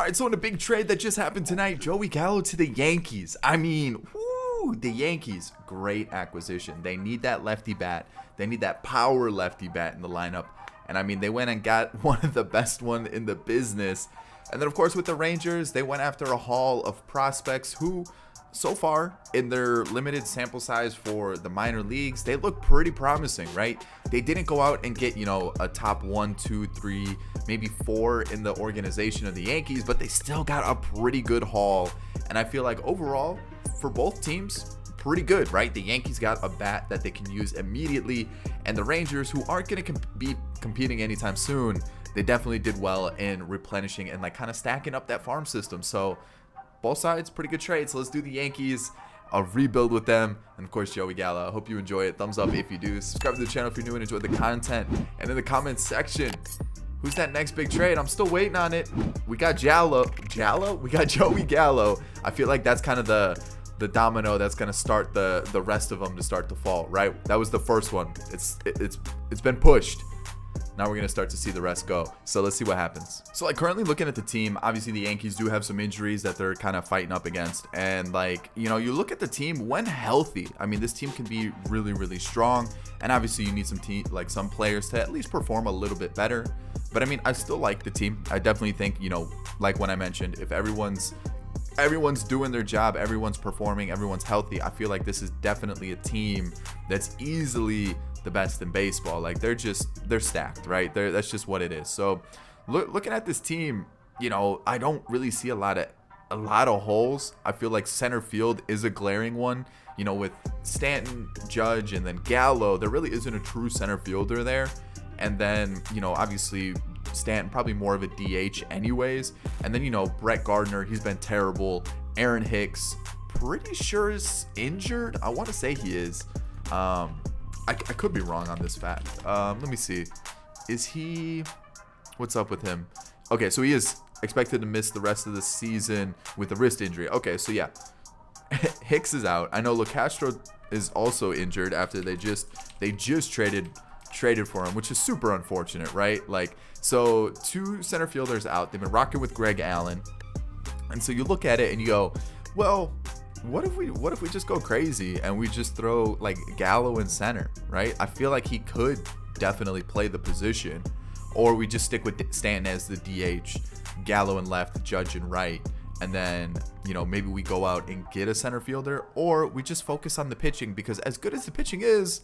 right, so in a big trade that just happened tonight, Joey Gallo to the Yankees. I mean, whoo, the Yankees, great acquisition. They need that lefty bat. They need that power lefty bat in the lineup. And I mean, they went and got one of the best one in the business. And then, of course, with the Rangers, they went after a haul of prospects who, so far, in their limited sample size for the minor leagues, they look pretty promising, right? They didn't go out and get, a top 1, 2, 3, maybe 4 in the organization of the Yankees, but they still got a pretty good haul. And I feel like overall, for both teams, pretty good, right? The Yankees got a bat that they can use immediately, and the Rangers, who aren't going to be competing anytime soon, they definitely did well in replenishing and kind of stacking up that farm system. So both sides, pretty good trades. So let's do the Yankees, a rebuild with them, and of course Joey Gallo. I hope you enjoy it. Thumbs up if you do. Subscribe to the channel if you're new and enjoy the content. And in the comments section, who's that next big trade? I'm still waiting on it. We got we got Joey Gallo. I feel like that's kind of the domino that's going to start the rest of them to start to fall, right? That was the first one. It's been pushed. Now we're going to start to see the rest go. So let's see what happens. So currently looking at the team, obviously the Yankees do have some injuries that they're kind of fighting up against. And you look at the team when healthy. I mean, this team can be really, really strong. And obviously you need some players to at least perform a little bit better. But I mean, I still like the team. I definitely think, like when I mentioned, if everyone's doing their job, everyone's performing, everyone's healthy, I feel like this is definitely a team that's easily the best in baseball. They're stacked, right? That's just what it is. So looking at this team, I don't really see a lot of holes. I feel like center field is a glaring one. With Stanton, Judge, and then Gallo, there really isn't a true center fielder there. And then, obviously Stanton probably more of a DH anyways. And then, Brett Gardner, he's been terrible. Aaron Hicks, pretty sure is injured. I want to say he is. I could be wrong on this fact. Let me see. Is he... What's up with him? Okay, so he is expected to miss the rest of the season with a wrist injury. Okay, so yeah. Hicks is out. I know LeCastro is also injured after they just traded for him, which is super unfortunate, right? So 2 center fielders out. They've been rocking with Greg Allen. And so you look at it and you go, well, what if we just go crazy and we just throw Gallo in center, right? I feel like he could definitely play the position, or we just stick with Stanton as the DH, Gallo in left, Judge in right, and then maybe we go out and get a center fielder, or we just focus on the pitching, because as good as the pitching is,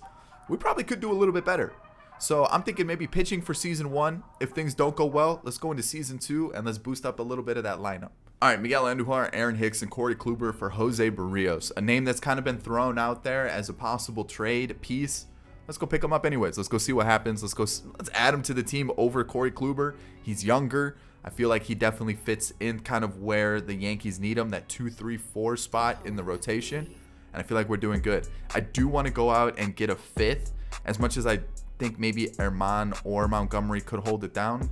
we probably could do a little bit better. So I'm thinking maybe pitching for season 1. If things don't go well, let's go into season 2 and let's boost up a little bit of that lineup. All right, Miguel Andujar, Aaron Hicks, and Corey Kluber for Jose Barrios, a name that's kind of been thrown out there as a possible trade piece. Let's go pick him up anyways. Let's go see what happens. Let's add him to the team over Corey Kluber. He's younger. I feel like he definitely fits in kind of where the Yankees need him, that 2, 3, 4 spot in the rotation. And I feel like we're doing good. I do want to go out and get a 5th, as much as I think maybe Herman or Montgomery could hold it down.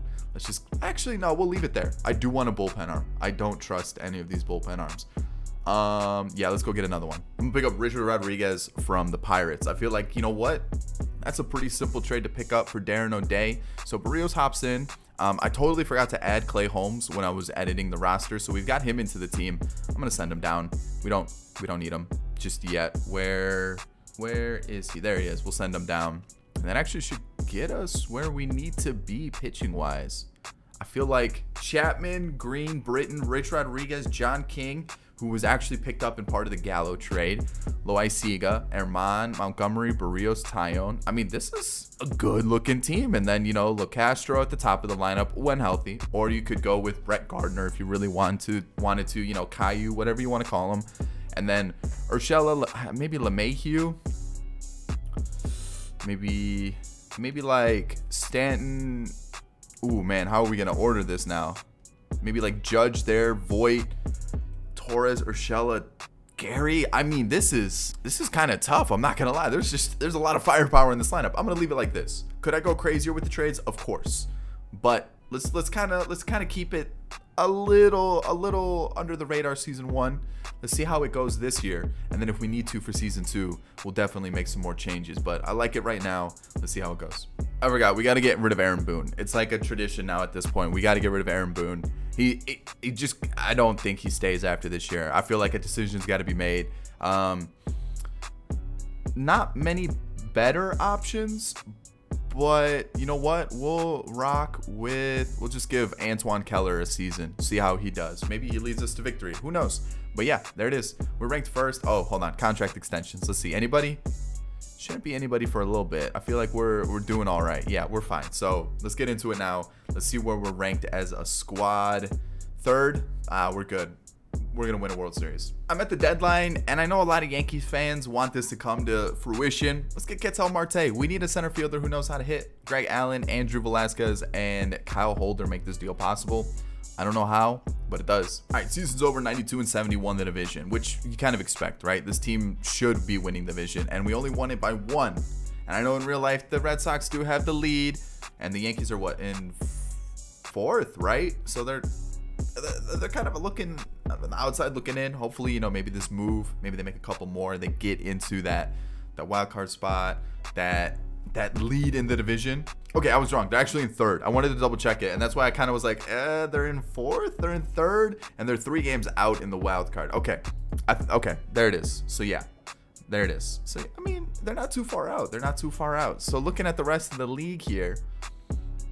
No, we'll leave it there. I do want a bullpen arm. I don't trust any of these bullpen arms. Yeah, let's go get another one. I'm gonna pick up Richard Rodriguez from the Pirates. I feel like, that's a pretty simple trade to pick up for Darren O'Day. So Barrios hops in. I totally forgot to add Clay Holmes when I was editing the roster, so we've got him into the team. I'm gonna send him down. We don't need him just yet. Where is he? There he is. We'll send him down. And that actually should get us where we need to be pitching wise. I feel like Chapman, Green, Britton, Rich Rodriguez, John King, who was actually picked up in part of the Gallo trade, Loaiziga, Herman, Montgomery, Barrios, Tyone. I mean, this is a good looking team. And then, LeCastro at the top of the lineup when healthy, or you could go with Brett Gardner if you really wanted to, Caillou, whatever you want to call him. And then Urshela, maybe LeMahieu. Maybe Stanton. Ooh, man, how are we going to order this now? Maybe Judge there, Voit, Torres, Urshela, Gary. I mean, this is kind of tough. I'm not going to lie. There's a lot of firepower in this lineup. I'm going to leave it like this. Could I go crazier with the trades? Of course. But let's kind of keep it a little under the radar season 1. Let's see how it goes this year, and then if we need to for season 2, we'll definitely make some more changes. But I like it right now. Let's see how it goes. I forgot, we got to get rid of Aaron Boone. It's like a tradition now at this point. We got to get rid of Aaron Boone. He just, I don't think he stays after this year. I feel like a decision's got to be made. Not many better options, but you know what? We'll just give Antoine Keller a season, see how he does. Maybe he leads us to victory. Who knows? But yeah, there it is. We're ranked first. Oh, hold on. Contract extensions. Let's see. Anybody? Shouldn't be anybody for a little bit. I feel like we're doing all right. Yeah, we're fine. So let's get into it now. Let's see where we're ranked as a squad. Third. We're good. We're going to win a World Series. I'm at the deadline, and I know a lot of Yankees fans want this to come to fruition. Let's get Ketel Marte. We need a center fielder who knows how to hit. Greg Allen, Andrew Velasquez, and Kyle Holder make this deal possible. I don't know how, but it does. All right, season's over. 92-70 won the division, which you kind of expect, right? This team should be winning the division, and we only won it by 1. And I know in real life the Red Sox do have the lead, and the Yankees are what, in 4th, right? So they're kind of looking on the outside looking in. Hopefully, maybe this move, maybe they make a couple more, they get into that wild card spot, that lead in the division. Okay, I was wrong. They're actually in 3rd. I wanted to double check it, and that's why I kind of was like, they're in 4th, they're in 3rd, and they're 3 games out in the wild card. Okay, okay, there it is. So yeah, there it is. So I mean, they're not too far out. So looking at the rest of the league here,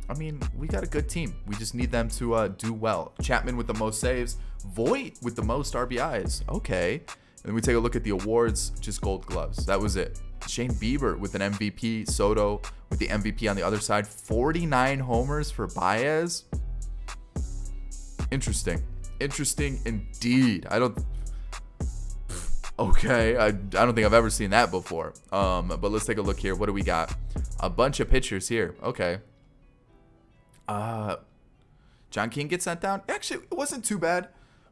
I mean, we got a good team. We just need them to do well. Chapman with the most saves, Voit with the most RBIs. Okay, and then we take a look at the awards. Just Gold Gloves. That was it. Shane Bieber with an MVP. Soto with the MVP on the other side. 49 homers for Baez. Interesting indeed. Okay, I don't think I've ever seen that before. But let's take a look here. What do we got? A bunch of pitchers here. Okay. John King gets sent down. Actually, it wasn't too bad.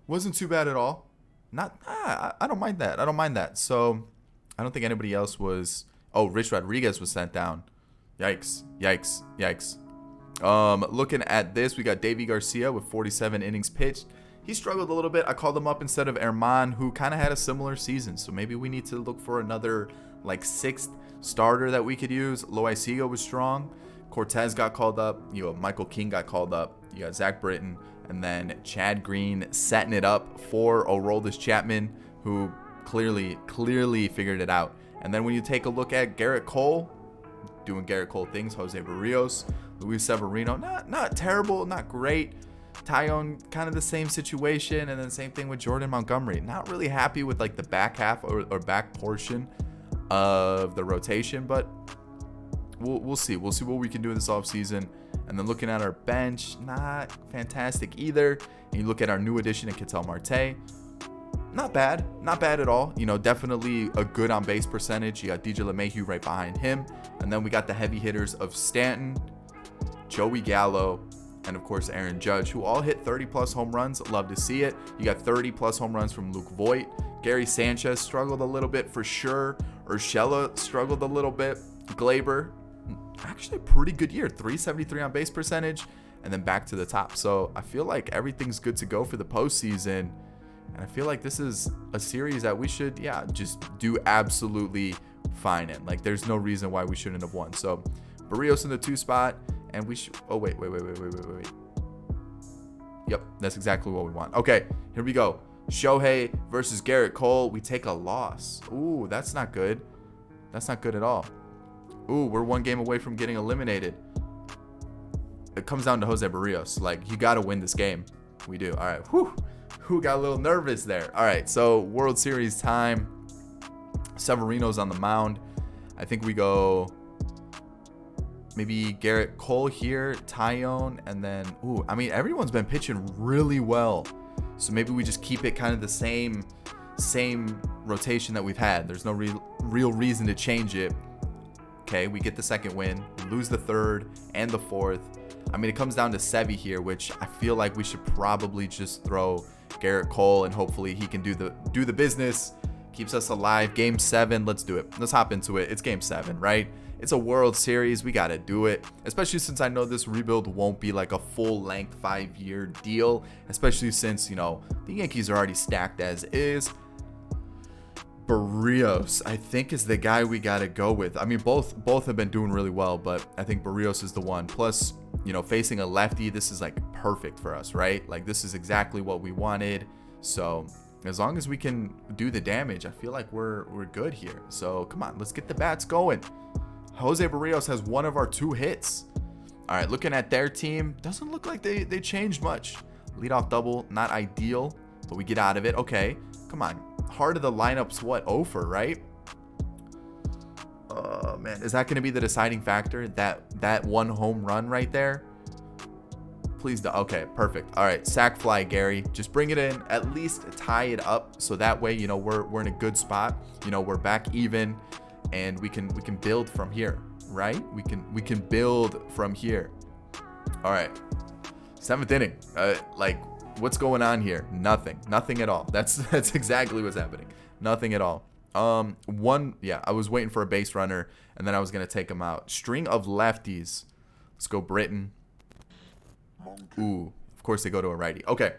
At all. I don't mind that. So I don't think anybody else was. Oh, Rich Rodriguez was sent down. Yikes. Looking at this, we got Davy Garcia with 47 innings pitched. He struggled a little bit. I called him up instead of Herman, who kind of had a similar season. So maybe we need to look for another 6th starter that we could use. Loaiziga was strong. Cortez got called up. Michael King got called up. You got Zach Britton, and then Chad Green setting it up for Aroldis Chapman, who clearly figured it out. And then when you take a look at Garrett Cole, doing Garrett Cole things, Jose Barrios, Luis Severino, not terrible, not great. Tyone, kind of the same situation, and then same thing with Jordan Montgomery. Not really happy with the back half or back portion of the rotation, but we'll see. We'll see what we can do this offseason. And then looking at our bench, not fantastic either. And you look at our new addition in Ketel Marte, not bad at all. Definitely a good on base percentage. You got DJ LeMahieu right behind him, and then we got the heavy hitters of Stanton, Joey Gallo, and of course Aaron Judge, who all hit 30+ home runs. Love to see it. You got 30+ home runs from Luke Voit. Gary Sanchez struggled a little bit for sure. Urshela struggled a little bit. Glaber, actually a pretty good year, 373 on base percentage, and then back to the top. So I feel like everything's good to go for the postseason, and I feel like this is a series that we should just do absolutely fine in. There's no reason why we shouldn't have won. So Barrios in the 2 spot, and we should wait. Yep, that's exactly what we want. Okay, here we go. Shohei versus Garrett Cole. We take a loss. Ooh, that's not good. That's not good at all. Ooh, we're 1 game away from getting eliminated. It comes down to Jose Barrios. You got to win this game. We do. All right. Who got a little nervous there? All right. So World Series time. Severino's on the mound. I think we go maybe Garrett Cole here, Tyone, and then everyone's been pitching really well. So maybe we just keep it kind of the same rotation that we've had. There's no real reason to change it. Okay, we get the 2nd win, lose the 3rd and the 4th. It comes down to Sevy here, which I feel like we should probably just throw Garrett Cole, and hopefully he can do the business, keeps us alive. Game 7, let's do it. Let's hop into it. It's Game 7, right? It's a World Series. We got to do it, especially since I know this rebuild won't be like a full-length 5-year deal, especially since, you know, the Yankees are already stacked as is. Barrios, I think, is the guy we got to go with. I mean, both have been doing really well, but I think Barrios is the one. Plus, you know, facing a lefty, this is like perfect for us, right? Like, this is exactly what we wanted. So as long as we can do the damage, I feel like we're good here. So come on, let's get the bats going. Jose Barrios has one of our 2 hits. All right, looking at their team, doesn't look like they changed much. Leadoff double, not ideal, but we get out of it. Okay, come on. Heart of the lineup's what, Ofer, right? Oh man, is that going to be the deciding factor? That one home run right there? Please do. Okay, perfect. All right, sac fly, Gary. Just bring it in. At least tie it up, so that way, you know, we're in a good spot. You know, we're back even, and we can build from here, right? We can build from here. All right, 7th inning. Like, what's going on here? Nothing at all. That's exactly what's happening. Nothing at all. Yeah, I was waiting for a base runner, and then I was gonna take him out. String of lefties. Let's go Britton. Ooh, of course they go to a righty. Okay,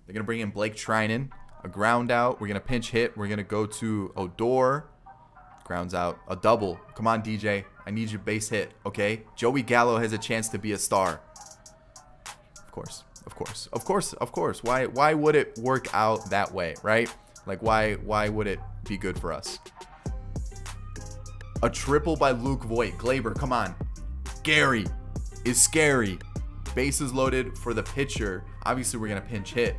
they're gonna bring in Blake Trinan. A ground out. We're gonna pinch hit. We're gonna go to Odor. Grounds out. A double. Come on, DJ. I need your base hit. Okay. Joey Gallo has a chance to be a star. Of course. Why would it work out that way, right? Like, why would it be good for us? A triple by Luke Voigt. Glaber, come on. Gary is scary. Bases loaded for the pitcher. Obviously, we're gonna pinch hit.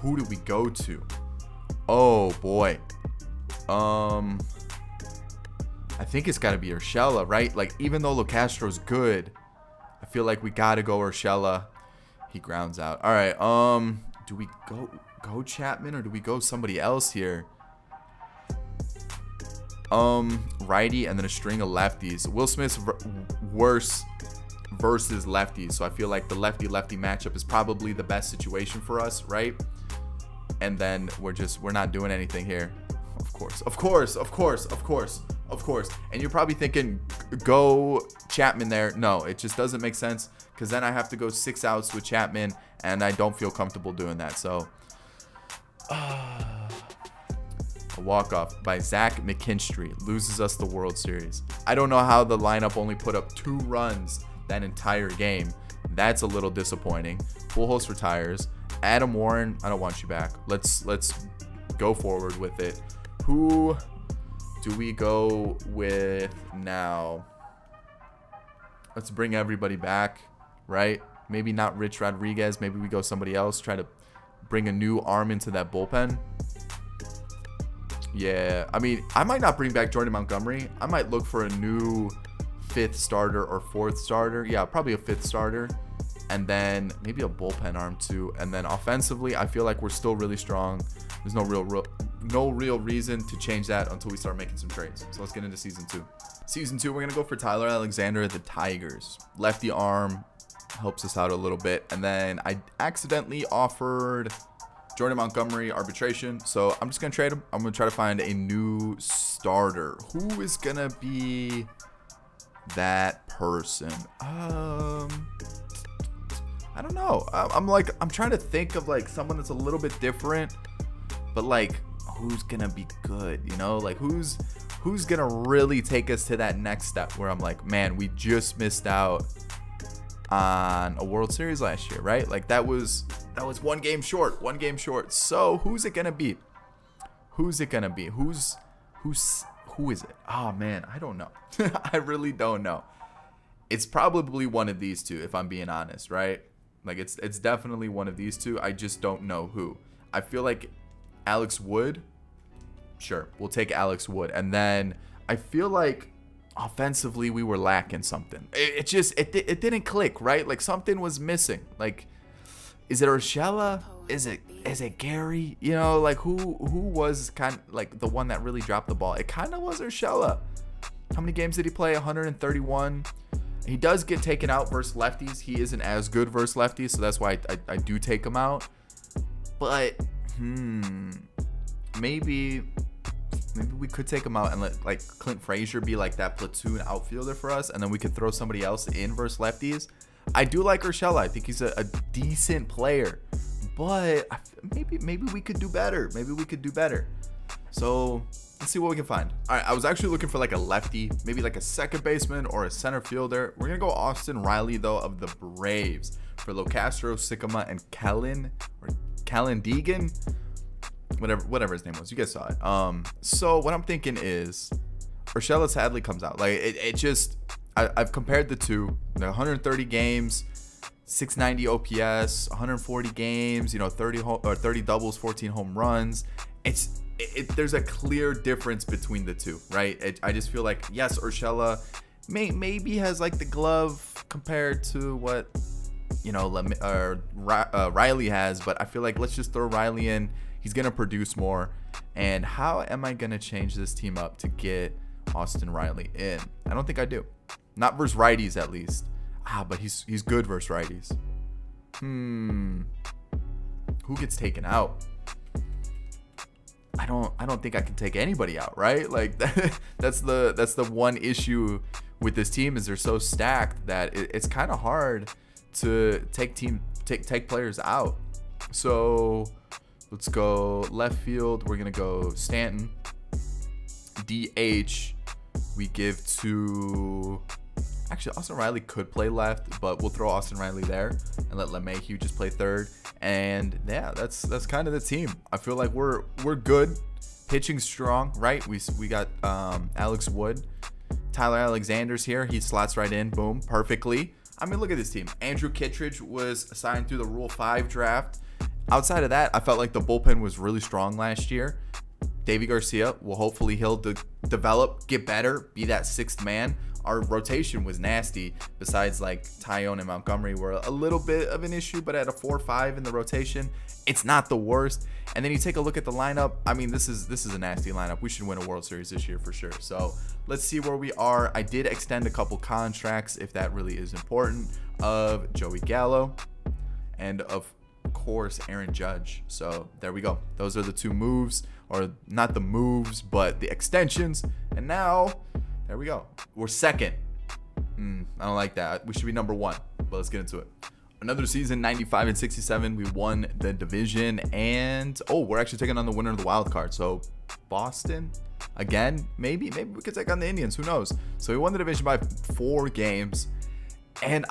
Who do we go to? Oh boy. I think it's gotta be Urshela, right? Like, even though Locastro's good, I feel like we gotta go Urshela. He grounds out. All right. Do we go Chapman, or do we go somebody else here? Righty, and then a string of lefties. Will Smith's worse versus lefties, so I feel like the lefty-lefty matchup is probably the best situation for us, right? And then we're not doing anything here. Of course. And you're probably thinking, go Chapman there. No, it just doesn't make sense, because then I have to go 6 outs with Chapman, and I don't feel comfortable doing that. So a walk-off by Zach McKinstry loses us the World Series. I don't know how the lineup only put up 2 runs that entire game. That's a little disappointing. Pujols retires. Adam Warren, I don't want you back. Let's go forward with it. Who do we go with now? Let's bring everybody back, right? Maybe not Rich Rodriguez. Maybe we go somebody else. Try to bring a new arm into that bullpen. Yeah, I mean, I might not bring back Jordan Montgomery. I might look for a new 5th starter or 4th starter. Yeah, probably a 5th starter. And then maybe a bullpen arm too. And then offensively, I feel like we're still really strong. There's no real reason to change that until we start making some trades. So let's get into season 2. Season 2, we're going to go for Tyler Alexander, the Tigers. Lefty arm helps us out a little bit. And then I accidentally offered Jordan Montgomery arbitration, so I'm just going to trade him. I'm going to try to find a new starter. Who is going to be that person? I don't know. I'm trying to think of like someone that's a little bit different, but like, who's going to be good, you know? Like, who's going to really take us to that next step where I'm like, man, we just missed out on a World Series last year, right? Like, that was one game short. So who's it gonna be? Who is it? Oh man, I don't know. I really don't know. It's probably one of these two, if I'm being honest, right? Like, it's definitely one of these two. I just don't know who. I feel like Alex Wood. Sure, we'll take Alex Wood. And then I feel like offensively we were lacking something. It didn't click, right? Like, something was missing. Like, is it Urshela? Is it Gary? You know, like, who was kind of like the one that really dropped the ball? It kind of was Urshela. How many games did he play? 131. He does get taken out versus lefties. He isn't as good versus lefties, so that's why I do take him out. But maybe Maybe we could take him out and let like Clint Frazier be like that platoon outfielder for us, and then we could throw somebody else in versus lefties. I do like Urshela. I think he's a decent player, but maybe we could do better. So let's see what we can find. All right, I was actually looking for like a lefty, maybe like a second baseman or a center fielder. We're gonna go Austin Riley though of the Braves for Locastro, Sycamore, and Kellen Deegan. Whatever his name was, you guys saw it. So what I'm thinking is Urshela sadly comes out. Like it just, I've compared the two. The 130 games, 690 OPS, 140 games, 30 doubles, 14 home runs. There's a clear difference between the two, right? I just feel like, yes, Urshela maybe has like the glove compared to what Riley has, but I feel like let's just throw Riley in. He's going to produce more. And how am I going to change this team up to get Austin Riley in? I don't think I do. Not versus righties, at least. But he's good versus righties. Who gets taken out? I don't think I can take anybody out, right? Like that's the one issue with this team is they're so stacked that it's kind of hard to take players out. So let's go left field. We're gonna go Stanton. DH we give to, actually Austin Riley could play left, but we'll throw Austin Riley there and let LeMahieu just play third. And yeah, that's kind of the team. I feel like we're good, pitching strong, right? We got Alex Wood, Tyler Alexander's here. He slots right in, boom, perfectly. I mean, look at this team. Andrew Kittredge was assigned through the Rule 5 draft. Outside of that, I felt like the bullpen was really strong last year. Davy Garcia, well, hopefully he'll develop, get better, be that sixth man. Our rotation was nasty. Besides, like, Tyone and Montgomery were a little bit of an issue, but at a 4-5 in the rotation, it's not the worst. And then you take a look at the lineup. I mean, this is a nasty lineup. We should win a World Series this year for sure. So let's see where we are. I did extend a couple contracts, if that really is important, of Joey Gallo and of course Aaron Judge. So there we go. Those are the two moves, or not the moves, but the extensions. And now there we go. We're second. I don't like that. We should be number one, but let's get into it. Another season, 95-67. We won the division, and we're actually taking on the winner of the wild card. So Boston again, maybe we could take on the Indians. Who knows? So we won the division by 4 games, and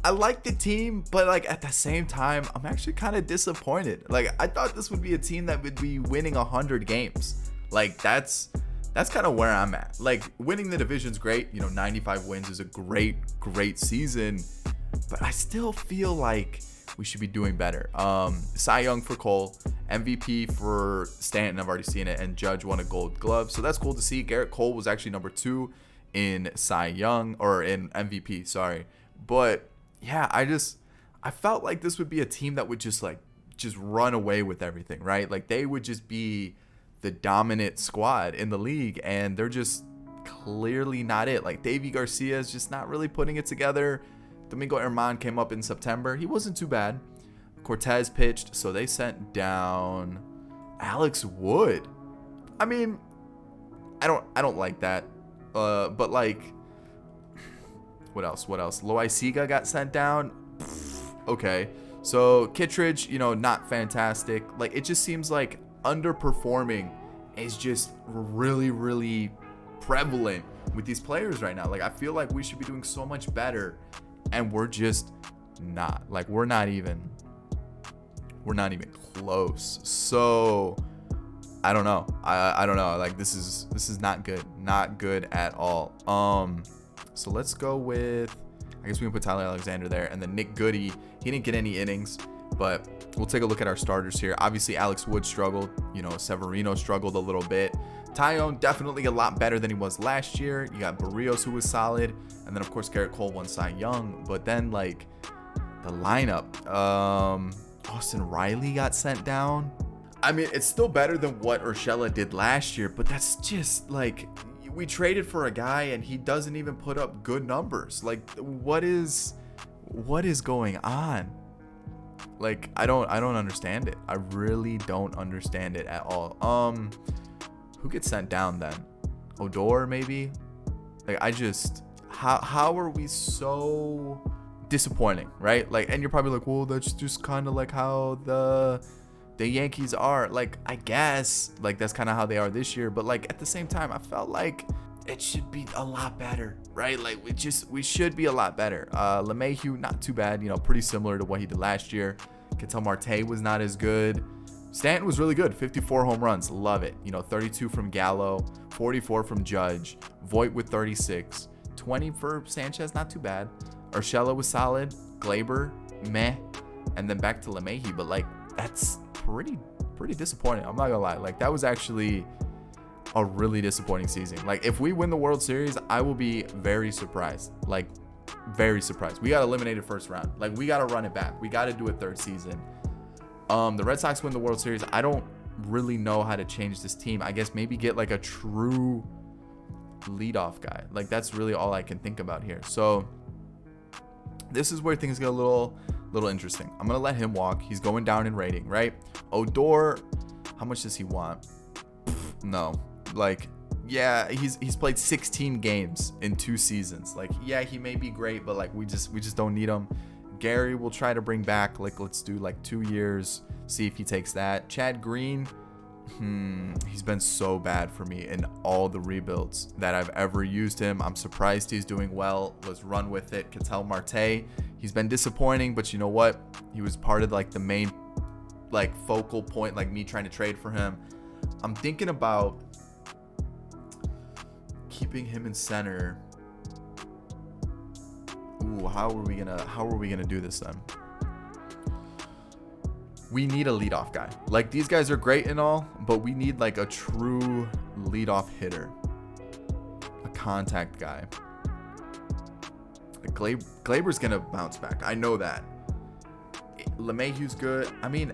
I like the team, but like at the same time, I'm actually kind of disappointed. Like I thought this would be a team that would be winning 100 games. Like that's kind of where I'm at. Like winning the division's great. 95 wins is a great season, but I still feel like we should be doing better. Cy Young for Cole, MVP for Stanton, I've already seen it, and Judge won a Gold Glove, so that's cool to see. Garrett Cole was actually number 2 in Cy Young, or in MVP, sorry. But yeah, I felt like this would be a team that would just run away with everything, right? Like they would just be the dominant squad in the league, and they're just clearly not it. Like Davy Garcia is just not really putting it together. Domingo Herman came up in September. He wasn't too bad. Cortez pitched, so they sent down Alex Wood. I mean, I don't like that. But like, what else? Loaiziga got sent down. Okay. So Kittredge, not fantastic. Like it just seems like underperforming is just really, really prevalent with these players right now. Like I feel like we should be doing so much better, and we're just not. Like we're not even close. So I don't know. I don't know. Like this is not good at all. So let's go with, I guess we can put Tyler Alexander there, and then Nick Goody. He didn't get any innings, but we'll take a look at our starters here. Obviously Alex Wood struggled. Severino struggled a little bit. Tyone definitely a lot better than he was last year. You got Barrios, who was solid, and then of course Garrett Cole won Cy Young. But then like the lineup, Austin Riley got sent down. I mean, it's still better than what Urshela did last year, but that's just like, we traded for a guy and he doesn't even put up good numbers. Like what is going on? Like I don't understand it. I really don't understand it at all. Who gets sent down then? Odor maybe? Like I just how are we so disappointing, right? Like, and you're probably like, well, that's just kind of like how the Yankees are. Like, I guess like that's kind of how they are this year, but like at the same time, I felt like it should be a lot better, right? Like we should be a lot better. LeMahieu, not too bad, you know, pretty similar to what he did last year. Ketel Marte was not as good. Stanton was really good, 54 home runs, love it. You know, 32 from Gallo, 44 from Judge, Voit with 36, 20 for Sanchez, not too bad. Urshela was solid, Glaber, meh, and then back to LeMahieu. But like that's pretty disappointing. I'm not gonna lie, like that was actually a really disappointing season. Like if we win the World Series, I will be very surprised. Like very surprised. We got eliminated first round. Like we got to run it back. We got to do a third season. The Red Sox win the World Series. I don't really know how to change this team. I guess maybe get like a true leadoff guy. Like that's really all I can think about here. So this is where things get a little interesting. I'm gonna let him walk. He's going down in rating, right? Odor, how much does he want? No, like yeah, he's played 16 games in 2 seasons. Like yeah, he may be great, but like we just don't need him. Gary will try to bring back, like let's do like 2 years, see if he takes that. Chad Green, he's been so bad for me in all the rebuilds that I've ever used him. I'm surprised he's doing well. Let's run with it. Ketel Marte, he's been disappointing, but you know what? He was part of like the main like focal point, like me trying to trade for him. I'm thinking about keeping him in center. Ooh, how are we gonna do this then? We need a leadoff guy. Like these guys are great and all, but we need like a true leadoff hitter, a contact guy. Like Glaber's gonna bounce back. I know that. LeMahieu's good. I mean,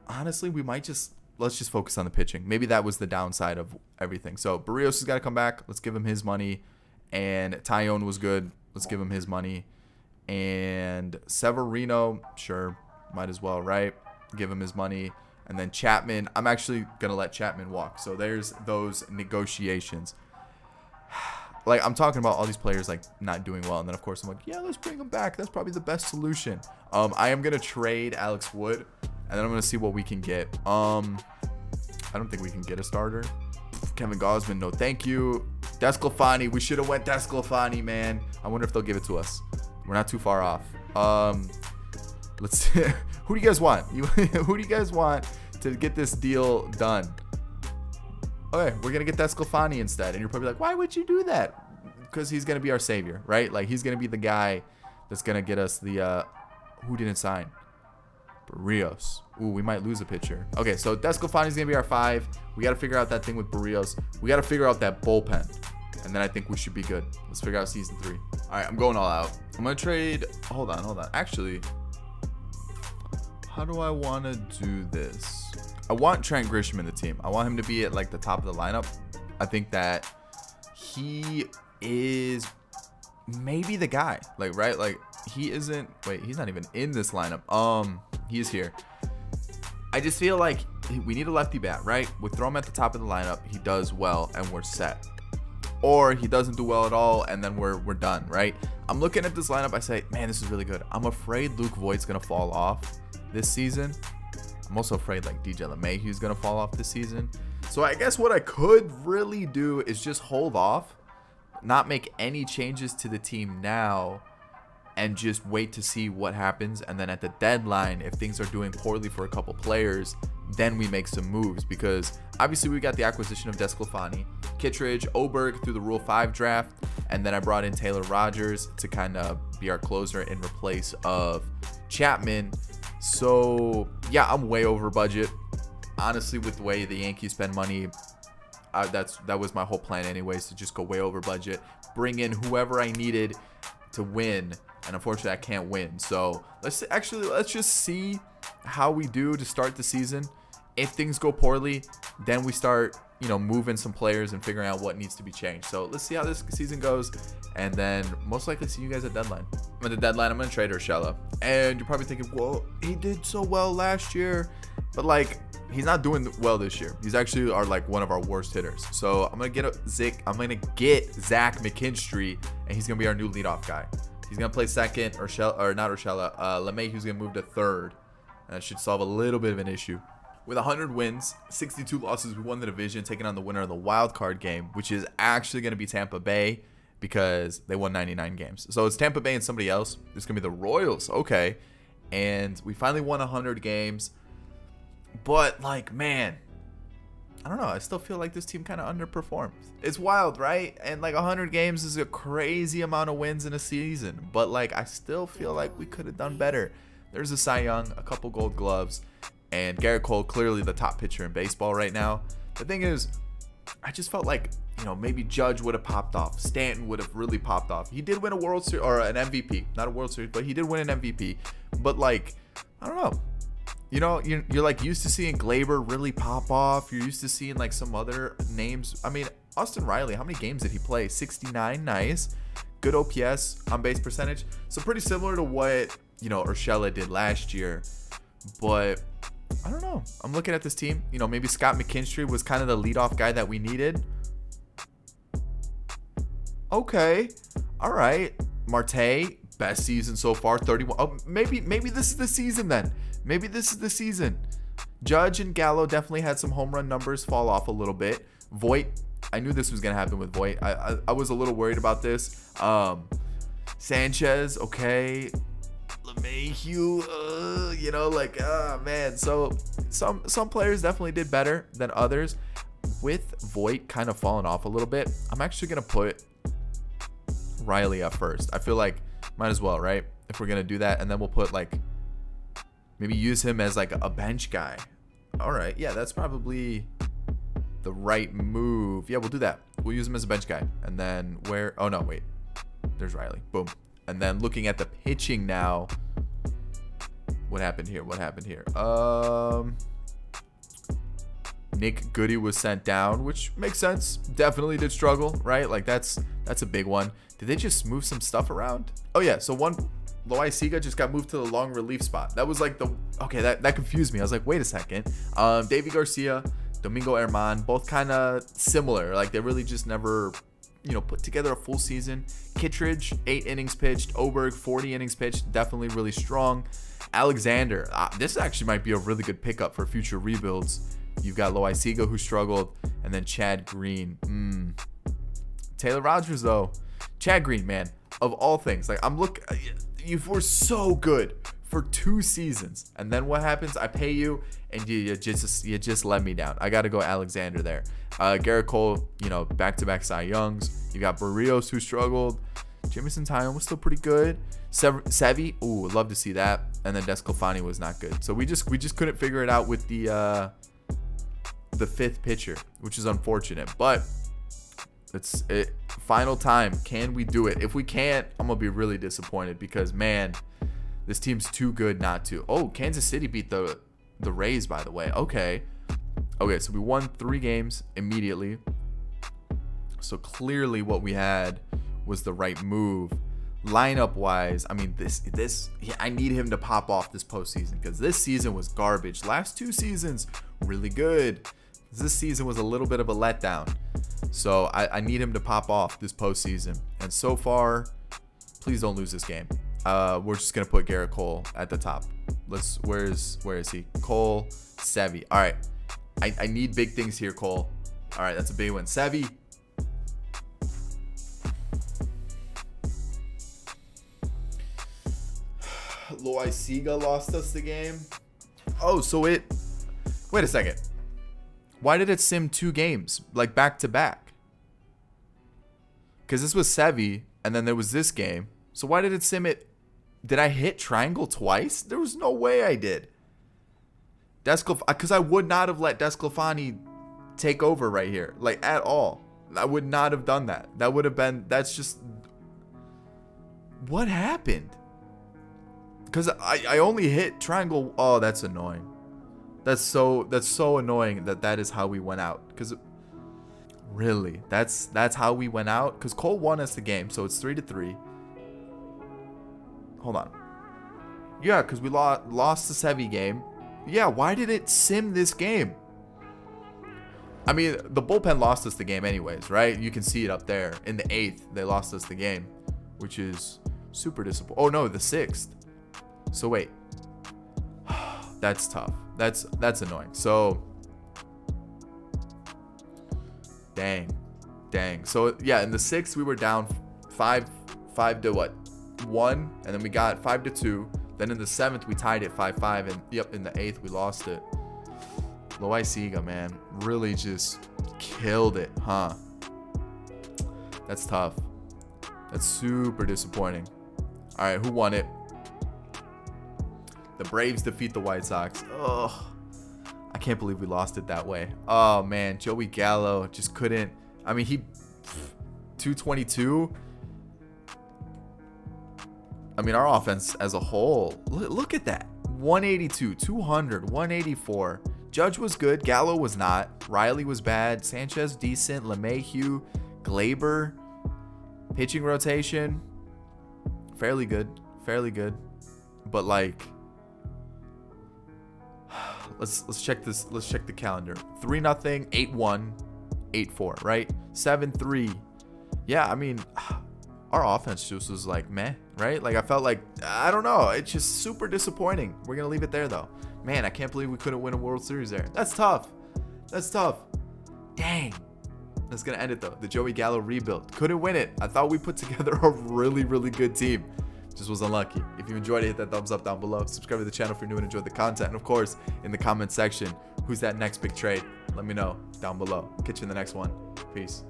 honestly, let's just focus on the pitching. Maybe that was the downside of everything. So Barrios has got to come back. Let's give him his money. And Tyone was good. Let's give him his money. And Severino, sure, might as well, right? Give him his money. And then Chapman, I'm actually going to let Chapman walk. So there's those negotiations. Like, I'm talking about all these players, like, not doing well. And then, of course, I'm like, yeah, let's bring them back. That's probably the best solution. I am going to trade Alex Wood. And then I'm going to see what we can get. I don't think we can get a starter. Kevin Gausman, no thank you. Desclafani, we should have went Desclafani, man. I wonder if they'll give it to us. We're not too far off. Let's see. Who do you guys want? Who do you guys want to get this deal done? Okay, we're going to get Desclafani instead. And you're probably like, why would you do that? Because he's going to be our savior, right? Like, he's going to be the guy that's going to get us the... who didn't sign? Barrios. Ooh, we might lose a pitcher. Okay, so Desclafani's going to be our 5. We got to figure out that thing with Barrios. We got to figure out that bullpen. And then I think we should be good. Let's figure out season 3. All right, I'm going all out. I'm going to trade... Hold on. Actually, how do I want to do this? I want Trent Grisham in the team. I want him to be at, like, the top of the lineup. I think that he is maybe the guy. Like, right? Like, he isn't... Wait, he's not even in this lineup. He is here. I just feel like we need a lefty bat, right? We throw him at the top of the lineup. He does well, and we're set. Or he doesn't do well at all, and then we're done, right? I'm looking at this lineup. I say, man, this is really good. I'm afraid Luke Voigt's going to fall off this season. I'm also afraid like DJ LeMahieu's going to fall off this season. So I guess what I could really do is just hold off, not make any changes to the team now, and just wait to see what happens. And then at the deadline, if things are doing poorly for a couple players, then we make some moves. Because obviously we got the acquisition of Desclafani, Kittredge, Oberg through the Rule 5 draft. And then I brought in Taylor Rogers to kind of be our closer in replace of Chapman. So yeah, I'm way over budget. Honestly, with the way the Yankees spend money, that was my whole plan anyways, to just go way over budget, bring in whoever I needed to win. And unfortunately, I can't win. So let's just see how we do to start the season. If things go poorly, then we start, moving some players and figuring out what needs to be changed. So let's see how this season goes. And then most likely see you guys at deadline. At the deadline, I'm going to trade Urshela. And you're probably thinking, well, he did so well last year. But like, he's not doing well this year. He's actually one of our worst hitters. So I'm gonna get Zach McKinstry, and he's gonna be our new leadoff guy. He's gonna play second, LeMahieu's gonna move to third, and that should solve a little bit of an issue. With 100 wins, 62 losses, we won the division, taking on the winner of the wild card game, which is actually gonna be Tampa Bay because they won 99 games. So it's Tampa Bay and somebody else. It's gonna be the Royals, okay. And we finally won 100 games. But, man, I don't know. I still feel like this team kind of underperformed. It's wild, right? And, 100 games is a crazy amount of wins in a season. But, I still feel like we could have done better. There's a Cy Young, a couple Gold Gloves, and Garrett Cole, clearly the top pitcher in baseball right now. The thing is, I just felt like, maybe Judge would have popped off. Stanton would have really popped off. He did win a World Series, or an MVP. Not a World Series, but he did win an MVP. But, I don't know. You're used to seeing Glaber really pop off. You're used to seeing some other names. I mean, Austin Riley, how many games did he play? 69, nice. Good OPS, on base percentage. So pretty similar to what, Urshela did last year. But I don't know. I'm looking at this team. Maybe Scott McKinstry was kind of the leadoff guy that we needed. Okay. All right. Marte, best season so far, 31. Oh, maybe this is the season then. Maybe this is the season. Judge and Gallo definitely had some home run numbers fall off a little bit. Voit, I knew this was going to happen with Voit. I was a little worried about this. Sanchez, okay. LeMahieu, man. So some players definitely did better than others. With Voit kind of falling off a little bit, I'm actually going to put Riley up first. I feel like might as well, right? If we're going to do that. And then we'll put maybe use him as a bench guy. All right. Yeah, that's probably the right move. Yeah, we'll do that. We'll use him as a bench guy. And then where? Oh, no, wait. There's Riley. Boom. And then looking at the pitching now. What happened here? Nick Goody was sent down, which makes sense. Definitely did struggle, right? That's a big one. Did they just move some stuff around? Oh, yeah. So Loaiziga just got moved to the long relief spot. That was that confused me. I was like, wait a second. Davy Garcia, Domingo Herman, both kind of similar. They really just never, put together a full season. Kittredge, 8 innings pitched. Oberg, 40 innings pitched. Definitely really strong. Alexander, this actually might be a really good pickup for future rebuilds. You've got Loaiziga, who struggled, and then Chad Green. Taylor Rogers, though. Chad Green, man, of all things. You were so good for 2 seasons, and then what happens? I pay you, and you just let me down. I got to go Alexander there. Garrett Cole, back-to-back Cy Youngs. You got Barrios, who struggled. Jameson Taillon was still pretty good. Sevy, ooh, love to see that. And then Desclafani was not good. So we just couldn't figure it out with the 5th pitcher, which is unfortunate. But it's it. Final time. Can we do it? If we can't, I'm gonna be really disappointed because, man, this team's too good not to. Oh, Kansas City beat the Rays, by the way. Okay, so we won 3 games immediately. So clearly what we had was the right move. Lineup wise, I mean, I need him to pop off this postseason because this season was garbage. Last 2 seasons, really good. This season was a little bit of a letdown. So I need him to pop off this postseason. And so far, please don't lose this game. We're just gonna put Garrett Cole at the top. Where is he? Cole, Sevy. All right, I need big things here, Cole. All right, that's a big one. Sevy. Loaiziga lost us the game. Oh, so wait a second. Why did it sim 2 games, back to back? Because this was Sevy, and then there was this game. So why did it sim it? Did I hit triangle twice? There was no way I did. Because I would not have let Desclafani take over right here, at all. I would not have done that. That would have been. That's just. What happened? Because I only hit triangle. Oh, that's annoying. That's so annoying that is how we went out. Because really, that's how we went out. Because Cole won us the game, so it's 3-3. Hold on. Yeah, because we lost the Sevy game, Yeah, why did it sim this game? I mean, the bullpen lost us the game anyways, right? You can see it up there. In the 8th, they lost us the game, which is super disappointing. Oh, no, the 6th. So, wait. That's tough. That's annoying. So, dang. So, yeah, in the 6th, we were down 5 to what? 1, and then we got 5 to 2. Then in the 7th, we tied it 5-5, and yep, in the 8th, we lost it. Loaiziga, man, really just killed it, huh? That's tough. That's super disappointing. All right, who won it? The Braves defeat the White Sox. Ugh, I can't believe we lost it that way. Oh, man, Joey Gallo just couldn't. I mean, he 222. I mean, our offense as a whole, look at that. 182, 200, 184. Judge was good. Gallo was not. Riley was bad. Sanchez decent. LeMahieu, Glaber, pitching rotation, fairly good. But like, let's check this. Let's check the calendar. 3-0, 8-1, 8-4. Right? 7-3. Yeah, I mean, our offense just was like meh. Right? Like I felt like I don't know. It's just super disappointing. We're gonna leave it there though. Man, I can't believe we couldn't win a World Series there. That's tough. Dang. That's going to end it, though. The Joey Gallo rebuild. Couldn't win it. I thought we put together a really, really good team. Just was unlucky. If you enjoyed it, hit that thumbs up down below. Subscribe to the channel if you're new and enjoyed the content. And, of course, in the comment section, who's that next big trade? Let me know down below. Catch you in the next one. Peace.